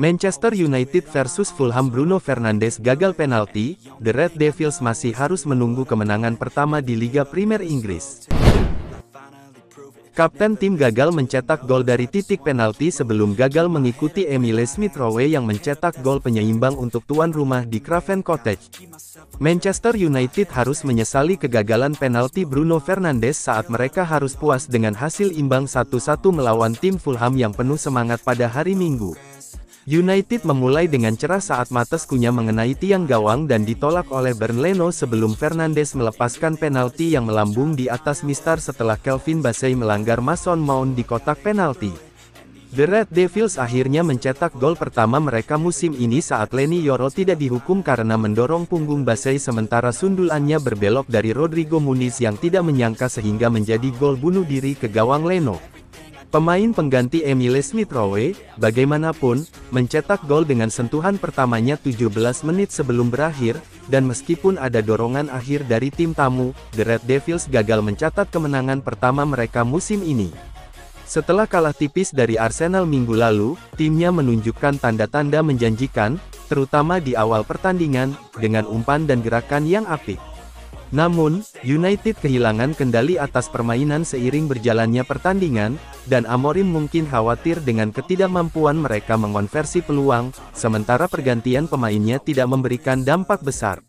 Manchester United versus Fulham. Bruno Fernandes gagal penalti, The Red Devils masih harus menunggu kemenangan pertama di Liga Premier Inggris. Kapten tim gagal mencetak gol dari titik penalti sebelum gagal mengikuti Emile Smith-Rowe yang mencetak gol penyeimbang untuk tuan rumah di Craven Cottage. Manchester United harus menyesali kegagalan penalti Bruno Fernandes saat mereka harus puas dengan hasil imbang 1-1 melawan tim Fulham yang penuh semangat pada hari Minggu. United memulai dengan cerah saat Matheus Cunha mengenai tiang gawang dan ditolak oleh Bernd Leno sebelum Fernandes melepaskan penalti yang melambung di atas mistar setelah Calvin Bassey melanggar Mason Mount di kotak penalti. The Red Devils akhirnya mencetak gol pertama mereka musim ini saat Leny Yoro tidak dihukum karena mendorong punggung Bassey sementara sundulannya berbelok dari Rodrigo Muniz yang tidak menyangka sehingga menjadi gol bunuh diri ke gawang Leno. Pemain pengganti Emile Smith-Rowe, bagaimanapun, mencetak gol dengan sentuhan pertamanya 17 menit sebelum berakhir, dan meskipun ada dorongan akhir dari tim tamu, The Red Devils gagal mencatat kemenangan pertama mereka musim ini. Setelah kalah tipis dari Arsenal minggu lalu, timnya menunjukkan tanda-tanda menjanjikan, terutama di awal pertandingan, dengan umpan dan gerakan yang apik. Namun, United kehilangan kendali atas permainan seiring berjalannya pertandingan, dan Amorim mungkin khawatir dengan ketidakmampuan mereka mengonversi peluang, sementara pergantian pemainnya tidak memberikan dampak besar.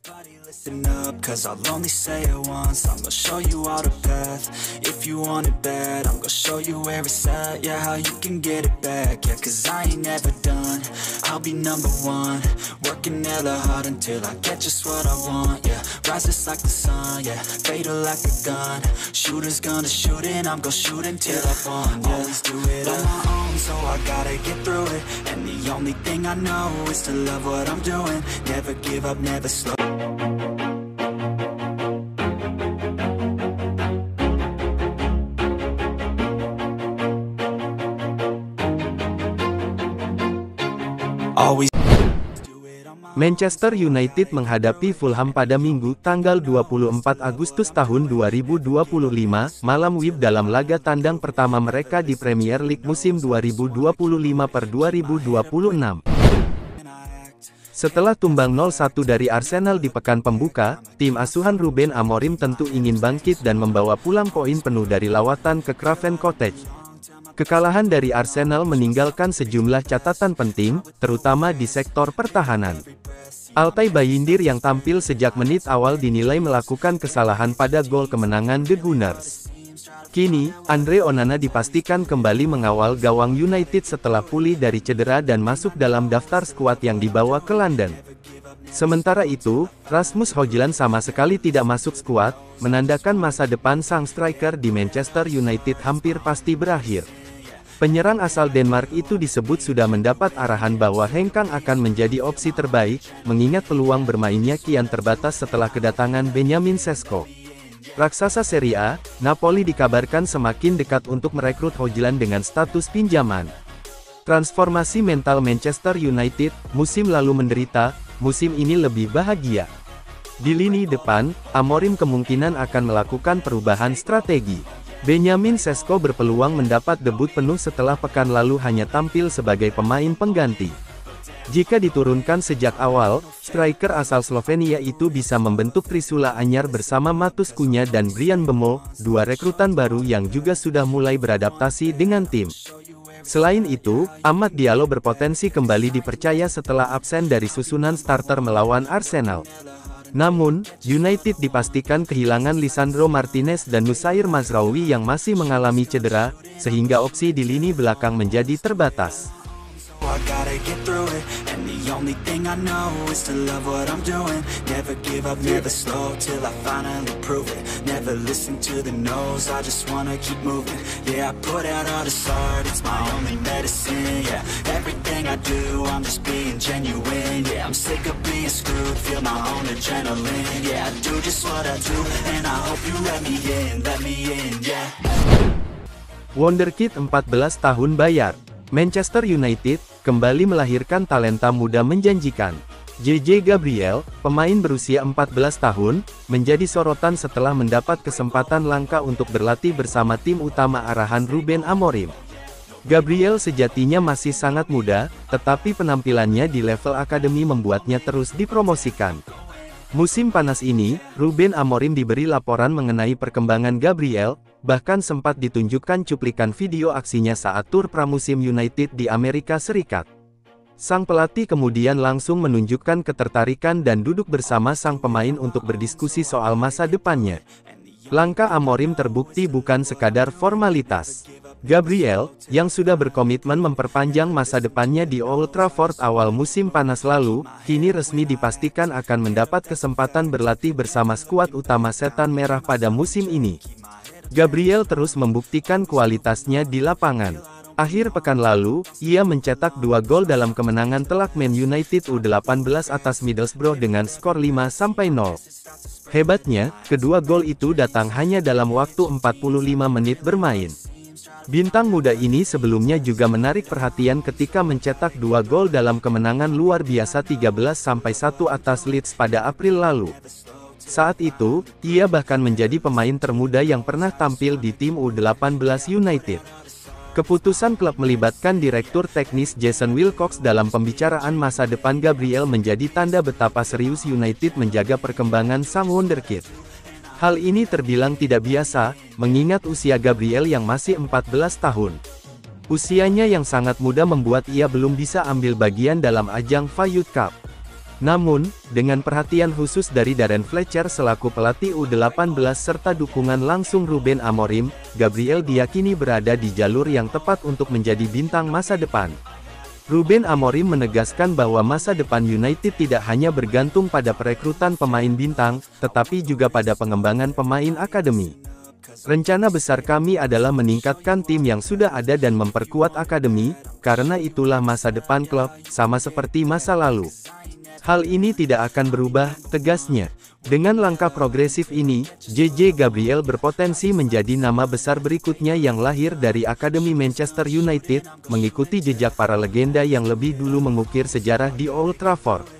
Listen up, cause I'll only say it once. I'm gonna show you all the path. If you want it bad, I'm gonna show you where it's at. Yeah, how you can get it back. Yeah, cause I ain't never done. I'll be number one. Working hella hard until I get just what I want. Yeah, rises like the sun. Yeah, fatal like a gun. Shooters gonna shoot and I'm gonna shoot until I fall. Yeah, always do it on my own, so I gotta get through it. And the only thing I know is to love what I'm doing. Never give up, never slow. Manchester United menghadapi Fulham pada Minggu, tanggal 24 Agustus tahun 2025, malam WIB dalam laga tandang pertama mereka di Premier League musim 2025/2026. Setelah tumbang 0-1 dari Arsenal di pekan pembuka, tim asuhan Ruben Amorim tentu ingin bangkit dan membawa pulang poin penuh dari lawatan ke Craven Cottage. Kekalahan dari Arsenal meninggalkan sejumlah catatan penting, terutama di sektor pertahanan. Altay Bayindir yang tampil sejak menit awal dinilai melakukan kesalahan pada gol kemenangan The Gunners. Kini, Andre Onana dipastikan kembali mengawal gawang United setelah pulih dari cedera dan masuk dalam daftar skuad yang dibawa ke London. Sementara itu, Rasmus Højlund sama sekali tidak masuk skuad, menandakan masa depan sang striker di Manchester United hampir pasti berakhir. Penyerang asal Denmark itu disebut sudah mendapat arahan bahwa Henk Kang akan menjadi opsi terbaik, mengingat peluang bermainnya kian terbatas setelah kedatangan Benjamin Sesko. Raksasa Serie A, Napoli dikabarkan semakin dekat untuk merekrut Højlund dengan status pinjaman. Transformasi mental Manchester United, musim lalu menderita, musim ini lebih bahagia. Di lini depan, Amorim kemungkinan akan melakukan perubahan strategi. Benjamin Sesko berpeluang mendapat debut penuh setelah pekan lalu hanya tampil sebagai pemain pengganti. Jika diturunkan sejak awal, striker asal Slovenia itu bisa membentuk trisula anyar bersama Matheus Cunha dan Bryan Mbeumo, dua rekrutan baru yang juga sudah mulai beradaptasi dengan tim. Selain itu, Amad Diallo berpotensi kembali dipercaya setelah absen dari susunan starter melawan Arsenal. Namun, United dipastikan kehilangan Lisandro Martinez dan Nusair Mazraoui yang masih mengalami cedera, sehingga opsi di lini belakang menjadi terbatas. give up, never slow till I finally prove it. Never listen to the no's, I just wanna keep moving. Yeah, I put out all this art, it's my only medicine. Yeah, everything I do, I'm just being genuine. Yeah, I'm sick of being screwed, feel my own adrenaline. Yeah, I do just what I do, and I hope you let me in, yeah. Wonderkid 14 tahun bayar. Manchester United kembali melahirkan talenta muda menjanjikan. JJ Gabriel, pemain berusia 14 tahun, menjadi sorotan setelah mendapat kesempatan langka untuk berlatih bersama tim utama arahan Ruben Amorim. Gabriel sejatinya masih sangat muda, tetapi penampilannya di level akademi membuatnya terus dipromosikan. Musim panas ini, Ruben Amorim diberi laporan mengenai perkembangan Gabriel, bahkan sempat ditunjukkan cuplikan video aksinya saat tur pramusim United di Amerika Serikat. Sang pelatih kemudian langsung menunjukkan ketertarikan dan duduk bersama sang pemain untuk berdiskusi soal masa depannya. Langkah Amorim terbukti bukan sekadar formalitas. Gabriel, yang sudah berkomitmen memperpanjang masa depannya di Old Trafford awal musim panas lalu, kini resmi dipastikan akan mendapat kesempatan berlatih bersama skuad utama Setan Merah pada musim ini. Gabriel terus membuktikan kualitasnya di lapangan. Akhir pekan lalu, ia mencetak 2 gol dalam kemenangan telak Man United U18 atas Middlesbrough dengan skor 5-0. Hebatnya, kedua gol itu datang hanya dalam waktu 45 menit bermain. Bintang muda ini sebelumnya juga menarik perhatian ketika mencetak 2 gol dalam kemenangan luar biasa 13-1 atas Leeds pada April lalu. Saat itu, ia bahkan menjadi pemain termuda yang pernah tampil di tim U18 United. Keputusan klub melibatkan Direktur Teknis Jason Wilcox dalam pembicaraan masa depan Gabriel menjadi tanda betapa serius United menjaga perkembangan sang wonderkid. Hal ini terbilang tidak biasa, mengingat usia Gabriel yang masih 14 tahun. Usianya yang sangat muda membuat ia belum bisa ambil bagian dalam ajang FA Youth Cup. Namun, dengan perhatian khusus dari Darren Fletcher selaku pelatih U18 serta dukungan langsung Ruben Amorim, Gabriel diyakini berada di jalur yang tepat untuk menjadi bintang masa depan. Ruben Amorim menegaskan bahwa masa depan United tidak hanya bergantung pada perekrutan pemain bintang, tetapi juga pada pengembangan pemain akademi. Rencana besar kami adalah meningkatkan tim yang sudah ada dan memperkuat akademi, karena itulah masa depan klub, sama seperti masa lalu. Hal ini tidak akan berubah, tegasnya. Dengan langkah progresif ini, JJ Gabriel berpotensi menjadi nama besar berikutnya yang lahir dari Akademi Manchester United, mengikuti jejak para legenda yang lebih dulu mengukir sejarah di Old Trafford.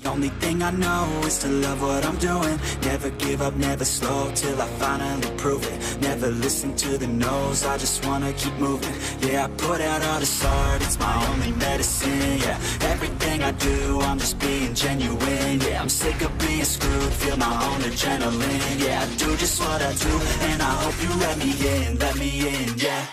The only thing I know is to love what I'm doing. Never give up, never slow till I finally prove it. Never listen to the no's, I just wanna keep moving. Yeah, I put out all this art, it's my only medicine. Yeah, everything I do, I'm just being genuine. Yeah, I'm sick of being screwed, feel my own adrenaline. Yeah, I do just what I do, and I hope you let me in, yeah.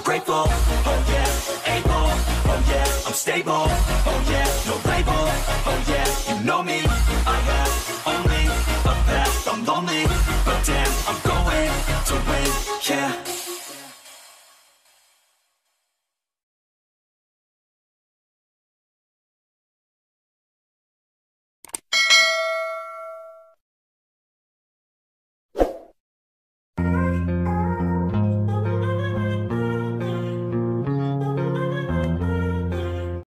Grateful, oh yeah, able, oh yeah, I'm stable, oh yeah, no label, oh yeah, you know me, I have only a path, I'm lonely, but damn, I'm going to win, yeah.